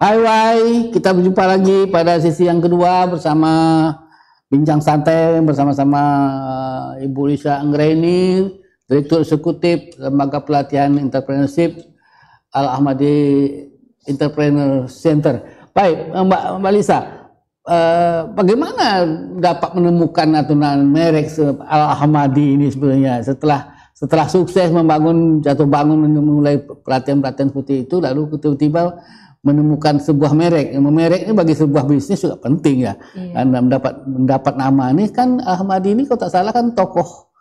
Hai, kita berjumpa lagi pada sesi yang kedua bersama Bincang Santai bersama-sama Ibu Lisa Anggraini, Direktur Eksekutif Lembaga Pelatihan Entrepreneurship Al-Ahmadi Entrepreneur Center. Baik, Mbak Lisa, bagaimana dapat menemukan aturan merek Al-Ahmadi ini sebenarnya setelah sukses jatuh bangun memulai pelatihan-pelatihan seperti itu, lalu tiba-tiba menemukan sebuah merek. Merek ini bagi sebuah bisnis juga penting ya. Karena mendapat nama ini kan Ahmadi ini kalau tak salah kan tokoh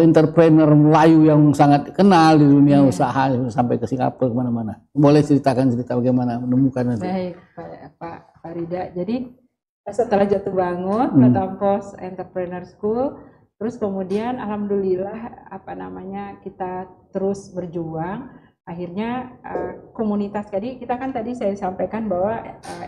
entrepreneur Melayu yang sangat kenal di dunia usaha sampai ke Singapura kemana-mana. Boleh cerita bagaimana menemukan itu? Baik, Pak Farida. Jadi setelah jatuh bangun Batampos Entrepreneur School, terus kemudian alhamdulillah kita terus berjuang. Akhirnya komunitas tadi saya sampaikan bahwa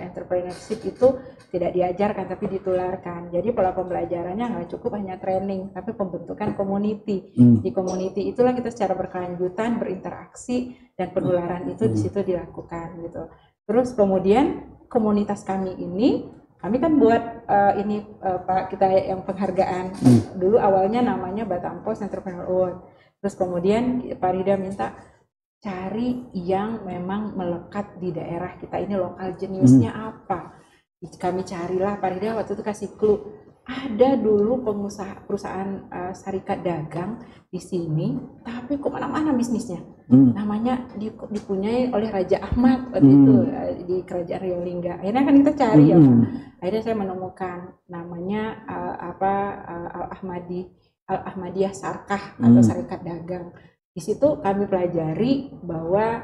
entrepreneurship itu tidak diajarkan tapi ditularkan. Jadi pola pembelajarannya nggak cukup hanya training tapi pembentukan community. Di community itulah kita secara berkelanjutan berinteraksi dan penularan itu di situ dilakukan gitu. Terus kemudian komunitas kami kan buat Pak, kita yang penghargaan. Dulu awalnya namanya Batampos Entrepreneur Award. Terus kemudian Pak Rida minta cari yang memang melekat di daerah kita ini, lokal jenisnya apa. Kami carilah, Pak Rida waktu itu kasih clue. Ada dulu perusahaan syarikat dagang di sini, tapi kemana-mana bisnisnya. Namanya dipunyai oleh Raja Ahmad waktu itu di Kerajaan Riolingga. Akhirnya kan kita cari ya Pak. Akhirnya saya menemukan namanya Al-Ahmadiyah Sarkah atau Syarikat Dagang. Di situ kami pelajari bahwa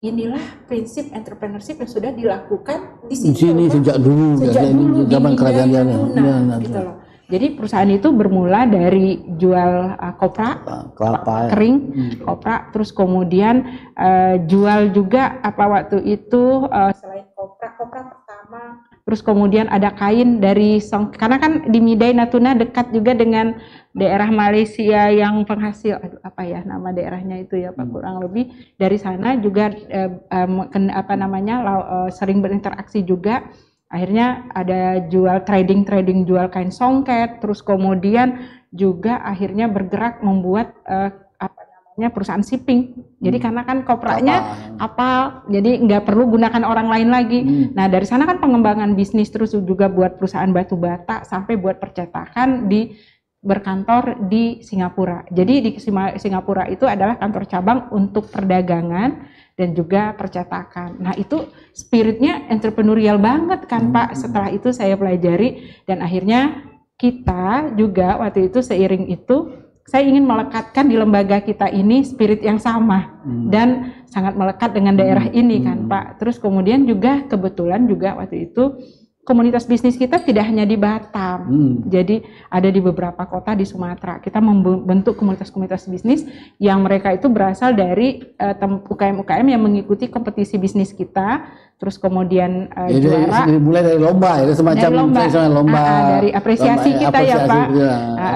inilah prinsip entrepreneurship yang sudah dilakukan di sini sejak dulu zaman kerajaan gitu loh. Jadi perusahaan itu bermula dari jual kopra, kelapa kering, kopra, terus kemudian jual juga waktu itu selain kopra pertama, terus kemudian ada kain dari karena kan di Midai Natuna dekat juga dengan daerah Malaysia yang penghasil nama daerahnya itu ya Pak, kurang lebih dari sana juga sering berinteraksi juga. Akhirnya ada trading jual kain songket, terus kemudian juga akhirnya bergerak membuat perusahaan shipping. Jadi karena kan kopranya kapal, jadi nggak perlu gunakan orang lain lagi. Nah dari sana kan pengembangan bisnis, terus juga buat perusahaan batu bata sampai buat percetakan berkantor di Singapura. Jadi di Singapura itu adalah kantor cabang untuk perdagangan dan juga percetakan. Nah itu spiritnya entrepreneurial banget kan Pak. Setelah itu saya pelajari dan akhirnya kita juga waktu itu seiring itu saya ingin melekatkan di lembaga kita ini spirit yang sama dan sangat melekat dengan daerah ini kan Pak. Terus kemudian juga kebetulan juga waktu itu komunitas bisnis kita tidak hanya di Batam, jadi ada di beberapa kota di Sumatera. Kita membentuk komunitas-komunitas bisnis yang mereka itu berasal dari UKM-UKM yang mengikuti kompetisi bisnis kita, terus kemudian juara. Mulai dari lomba, semacam lomba. Dari apresiasi kita ya Pak.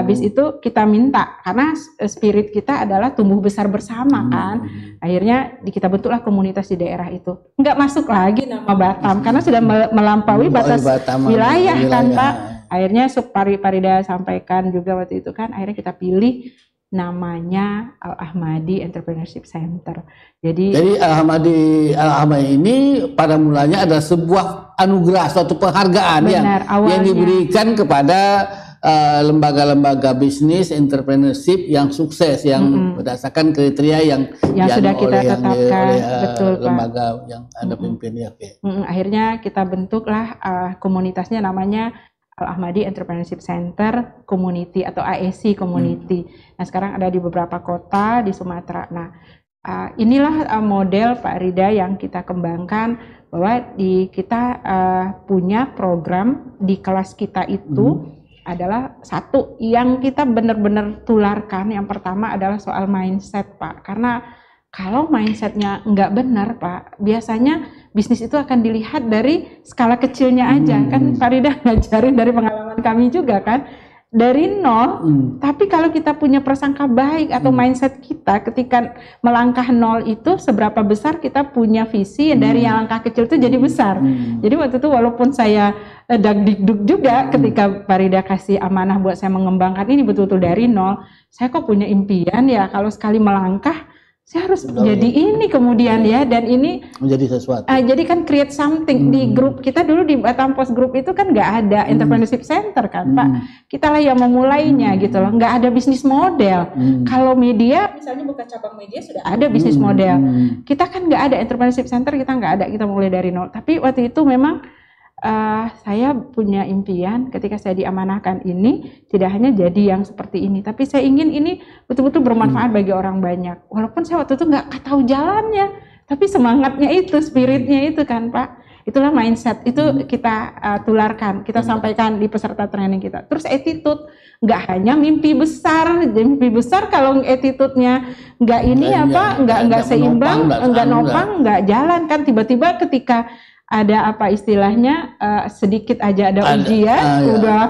Habis itu kita minta, karena spirit kita adalah tumbuh besar bersama kan. Akhirnya kita bentuklah komunitas di daerah itu. Nggak masuk lagi nama Batam, karena sudah melampaui batas wilayah kan Pak. Akhirnya Parida sampaikan juga waktu itu kan, akhirnya kita pilih namanya Al-Ahmadi Entrepreneurship Center. Jadi Al-Ahmadi ini pada mulanya adalah sebuah anugerah, suatu penghargaan yang diberikan kepada lembaga-lembaga bisnis entrepreneurship yang sukses, yang berdasarkan kriteria yang sudah kita tetapkan, betul Pak. Lembaga yang Anda pimpin ya. Akhirnya kita bentuklah komunitasnya namanya Al-Ahmadi Entrepreneurship Center Community atau AEC Community. Nah sekarang ada di beberapa kota di Sumatera. Nah inilah model Pak Rida yang kita kembangkan, bahwa kita punya program di kelas kita itu adalah satu yang kita benar-benar tularkan. Yang pertama adalah soal mindset, Pak. Karena kalau mindsetnya nggak benar, Pak, biasanya bisnis itu akan dilihat dari skala kecilnya aja. Kan Pak Rida ngajarin dari pengalaman kami juga kan, dari nol. Tapi kalau kita punya prasangka baik atau mindset kita ketika melangkah nol itu, seberapa besar kita punya visi dari yang langkah kecil itu jadi besar. Jadi waktu itu walaupun saya dagdikduk juga ketika Pak Rida kasih amanah buat saya mengembangkan ini betul-betul dari nol, saya kok punya impian ya kalau sekali melangkah saya harus jadi ini kemudian ya, dan ini menjadi sesuatu. Jadi kan create something. Di grup kita dulu di Batam Post Group itu kan nggak ada entrepreneurship center kan, Pak. Kita lah yang memulainya gitu loh. Nggak ada bisnis model. Kalau media, misalnya bukan cabang media sudah ada bisnis model. Kita kan nggak ada entrepreneurship center, kita nggak ada. Kita mulai dari nol. Tapi waktu itu memang saya punya impian ketika saya diamanahkan ini tidak hanya jadi yang seperti ini, tapi saya ingin ini betul-betul bermanfaat bagi orang banyak. Walaupun saya waktu itu nggak tahu jalannya, tapi semangatnya itu, spiritnya itu kan, Pak. Itulah mindset, itu kita tularkan, kita sampaikan di peserta training kita. Terus attitude, nggak hanya mimpi besar kalau attitude-nya nggak ini nggak seimbang, nggak nopang, nggak jalan kan. Tiba-tiba ketika ada apa istilahnya sedikit aja ada ujian udah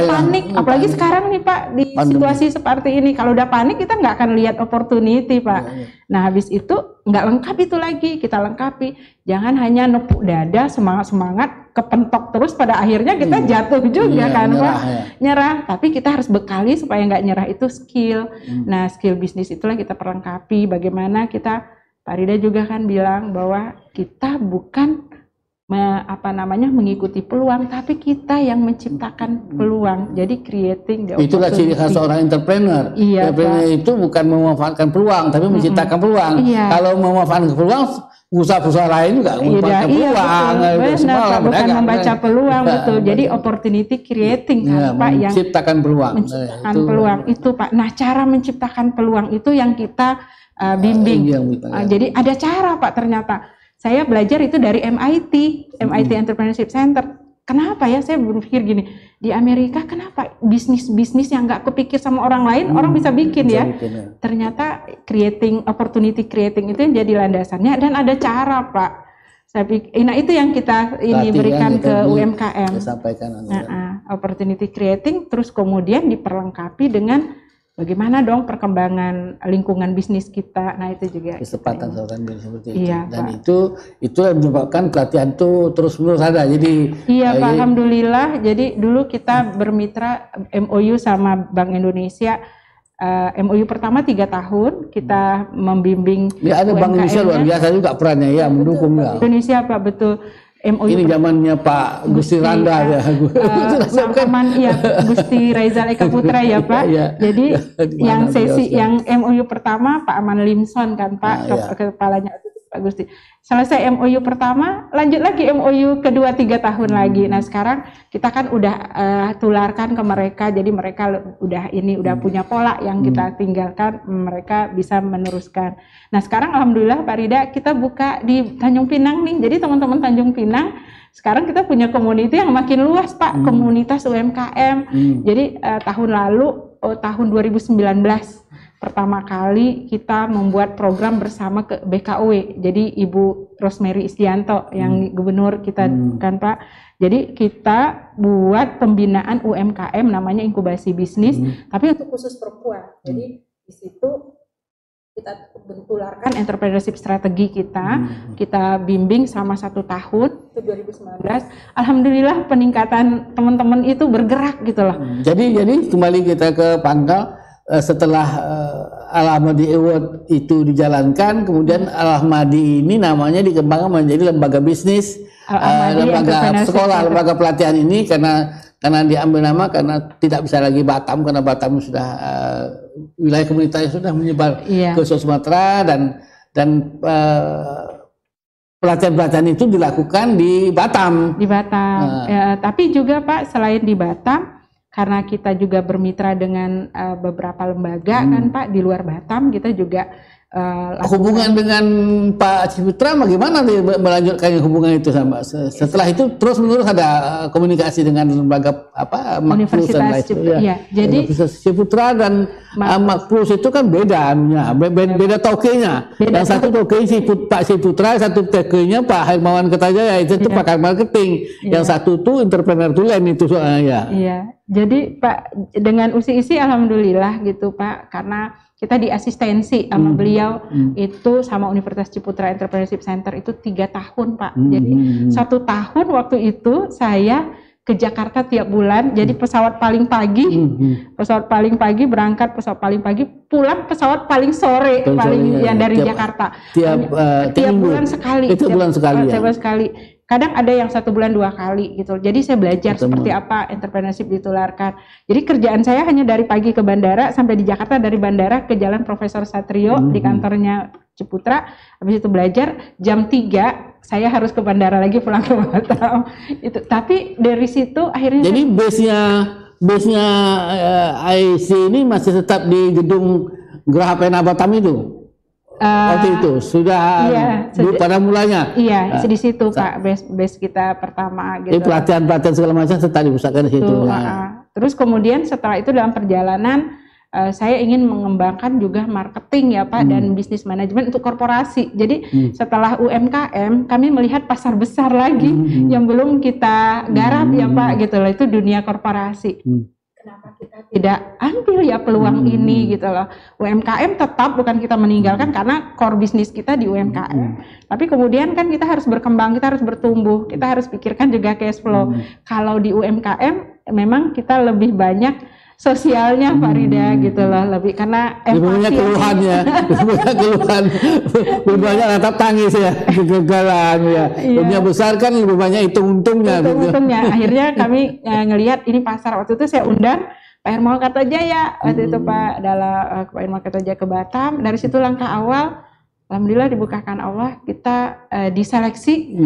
panik, apalagi sekarang nih Pak di situasi seperti ini, kalau udah panik kita nggak akan lihat opportunity, Pak. Nah habis itu nggak lengkap itu lagi, kita lengkapi, jangan hanya nepuk dada semangat kepentok terus pada akhirnya kita jatuh juga kan, Pak, nyerah. Tapi kita harus bekali supaya nggak nyerah, itu skill. Nah skill bisnis itulah kita perlengkapi. Bagaimana kita, Pak Rida juga kan bilang bahwa kita bukan mengikuti peluang, tapi kita yang menciptakan peluang. Jadi creating the opportunity. Itulah ciri khas seorang entrepreneur. Entrepreneur itu bukan memanfaatkan peluang, tapi menciptakan peluang. Kalau memanfaatkan peluang, usaha-usaha lain juga memanfaatkan peluang. Benar, bukan membaca peluang, betul. Jadi opportunity creating kan, Pak, yang menciptakan peluang. Menciptakan peluang itu, Pak. Nah, cara menciptakan peluang itu yang kita bimbing. Jadi ada cara, Pak, ternyata. Saya belajar itu dari MIT Entrepreneurship Center. Kenapa ya, saya berpikir gini, di Amerika kenapa bisnis-bisnis yang nggak kepikir sama orang lain, orang bisa bikin ya. Ternyata opportunity creating itu yang jadi landasannya, dan ada cara, Pak. Saya pikir, nah itu yang kita berikan ke UMKM. Opportunity creating, terus kemudian diperlengkapi dengan bagaimana dong perkembangan lingkungan bisnis kita. Nah itu juga kesempatan seperti itu. Dan itu yang menyebabkan pelatihan itu terus menerus ada. Jadi Pak, alhamdulillah. Jadi dulu kita bermitra MOU sama Bank Indonesia. MOU pertama 3 tahun kita membimbing. Ada Bank Indonesia luar biasa juga perannya ya, mendukung ya. Indonesia, Pak, betul. MOU ini zamannya Pak Gusti Randa ya. Gusti Raizal Eka Putra ya, Pak. Jadi yang sesi yang MOU pertama Pak Aman Limson kan, Pak, kepalanya Pak Gusti. Selesai MOU pertama, lanjut lagi MOU kedua 3 tahun lagi. Nah sekarang kita kan udah tularkan ke mereka, jadi mereka udah punya pola yang kita tinggalkan, mereka bisa meneruskan. Nah sekarang alhamdulillah Pak Rida, kita buka di Tanjung Pinang nih. Jadi teman-teman Tanjung Pinang sekarang kita punya community yang makin luas, Pak, komunitas UMKM. Jadi tahun lalu, tahun 2019 pertama kali kita membuat program bersama ke BKW. Jadi Ibu Rosemary Isdianto yang gubernur kita kan, Pak. Jadi kita buat pembinaan UMKM namanya inkubasi bisnis, tapi untuk khusus perempuan. Jadi di situ kita tularkan entrepreneurship strategi kita bimbing selama 1 tahun, itu 2019. Alhamdulillah peningkatan teman-teman itu bergerak gitu loh. Jadi kembali kita ke pangkal. Setelah Al-Ahmadi Award itu dijalankan, kemudian Al-Ahmadi ini namanya dikembangkan menjadi lembaga bisnis, lembaga sekolah, lembaga pelatihan ini karena diambil nama karena tidak bisa lagi Batam, karena Batam sudah wilayah komunitasnya sudah menyebar ke Sumatera, dan pelatihan-pelatihan itu dilakukan di Batam. Tapi juga Pak, selain di Batam, karena kita juga bermitra dengan beberapa lembaga kan, Pak, di luar Batam, kita juga Hubungan dengan Pak Ciputra bagaimana nih melanjutkan hubungan itu sama setelah itu terus menerus ada komunikasi dengan lembaga apa Universitas Ciputra. Ya, jadi Universitas Ciputra dan Makprus itu kan beda beda tokenya. Yang satu tokenya Pak Ciputra, satu tokenya Pak Hermawan Kertajaya itu pakar marketing. Yang satu tuh entrepreneur tulen itu soalnya. Iya. Jadi Pak dengan UCIC alhamdulillah gitu Pak, karena kita diasistensi sama beliau itu sama Universitas Ciputra Entrepreneurship Center itu 3 tahun Pak. Jadi 1 tahun waktu itu saya ke Jakarta tiap bulan. Jadi pesawat paling pagi, berangkat pesawat paling pagi, pulang pesawat paling sore, yang dari Jakarta. Tiap bulan sekali. Itu bulan sekali. Tiap bulan sekali. Kadang ada yang 1 bulan 2 kali gitu. Jadi saya belajar seperti apa entrepreneurship ditularkan. Jadi kerjaan saya hanya dari pagi ke bandara sampai di Jakarta, dari bandara ke Jalan Profesor Satrio di kantornya Ciputra. Habis itu belajar jam 3 saya harus ke bandara lagi pulang ke Batam. Itu. Tapi dari situ akhirnya. Jadi base-nya IC ini masih tetap di gedung Geraha Pena Batam itu. Waktu itu sudah pada mulanya. Iya, di situ Pak base kita pertama gitu. Pelatihan segala macam tetap dipusatkan di situ. Terus kemudian setelah itu dalam perjalanan saya ingin mengembangkan juga marketing ya Pak dan bisnis manajemen untuk korporasi. Jadi setelah UMKM kami melihat pasar besar lagi yang belum kita garap ya Pak gitu loh, itu dunia korporasi. Kenapa kita tidak ambil ya peluang ini gitu loh. UMKM tetap bukan kita meninggalkan karena core bisnis kita di UMKM. Tapi kemudian kan kita harus berkembang, kita harus bertumbuh, kita harus pikirkan juga cash flow. Kalau di UMKM memang kita lebih banyak sosialnya Pak Rida gitu loh, lebih karena lebih banyak keluhannya, lebih banyak natap tangis ya, kegagalan ya. Dunia besar kan lebih banyak untungnya. Akhirnya kami ngelihat ini pasar. Waktu itu saya undang Pak Hermawan Kertajaya waktu itu Pak Pak Hermawan Kertajaya ke Batam. Dari situ langkah awal, alhamdulillah dibukakan Allah, kita diseleksi,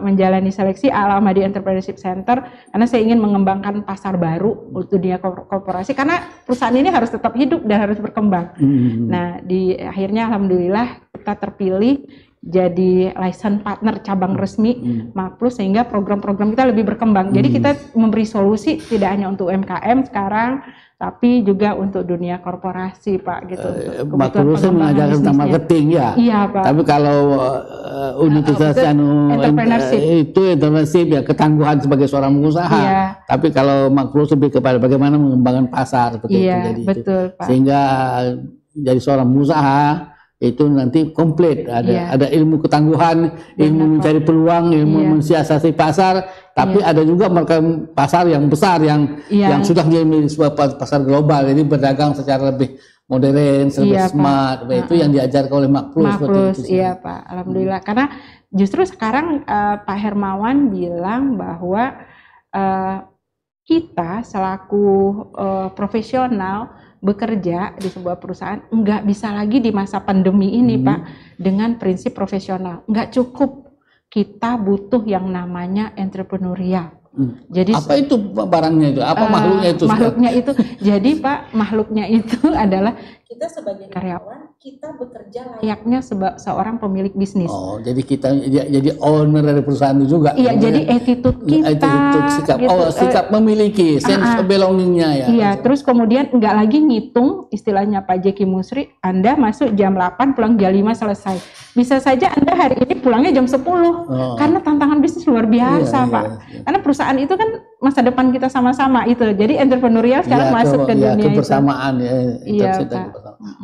menjalani seleksi Al-Ahmadi Entrepreneurship Center karena saya ingin mengembangkan pasar baru untuk dunia korporasi karena perusahaan ini harus tetap hidup dan harus berkembang. Nah, akhirnya alhamdulillah kita terpilih jadi license partner cabang resmi Makprus sehingga program-program kita lebih berkembang. Jadi kita memberi solusi tidak hanya untuk UMKM sekarang, tapi juga untuk dunia korporasi Pak gitu. Makprus mengajarkan tentang marketing ya. Iya Pak. Tapi kalau Universitas entrepreneurship itu entrepreneurship ya, ketangguhan sebagai seorang pengusaha. Iya. Tapi kalau Makprus lebih kepada bagaimana mengembangkan pasar seperti itu. Jadi betul Pak. Sehingga jadi seorang pengusaha itu nanti komplit, ada ilmu ketangguhan, ilmu mencari peluang, ilmu mensiasati pasar, tapi ada juga pasar yang besar yang sudah menjadi sebuah pasar global, jadi berdagang secara lebih modern, lebih smart, itu yang diajarkan oleh Makprus. Iya Pak, alhamdulillah. Karena justru sekarang Pak Hermawan bilang bahwa kita selaku profesional bekerja di sebuah perusahaan nggak bisa lagi di masa pandemi ini Pak dengan prinsip profesional. Nggak cukup, kita butuh yang namanya entrepreneurial. Jadi apa itu barangnya itu? Apa makhluknya itu? Makhluknya itu. Jadi Pak, makhluknya itu adalah kita sebagai karyawan, kita bekerja layaknya seorang pemilik bisnis. Oh, jadi kita jadi owner dari perusahaan itu juga. Iya, jadi attitude kita, sikap, gitu. Sikap memiliki, sense of belonging-nya ya. Iya, terus kemudian nggak lagi ngitung, istilahnya Pak Jeki Musri, Anda masuk jam 8, pulang jam 5 selesai. Bisa saja Anda hari ini pulangnya jam 10, karena tantangan bisnis luar biasa Pak. Karena perusahaan itu kan masa depan kita sama-sama itu. Jadi entrepreneurial sekarang masuk ke dunia kebersamaan itu. Iya,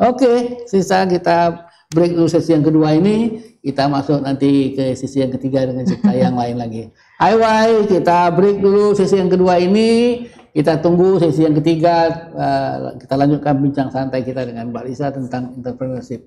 Oke, sisa kita break dulu sesi yang kedua ini. Kita masuk nanti ke sesi yang ketiga dengan cerita yang lain lagi. Hai, kita break dulu sesi yang kedua ini. Kita tunggu sesi yang ketiga. Kita lanjutkan bincang santai kita dengan Mbak Lisa tentang entrepreneurship.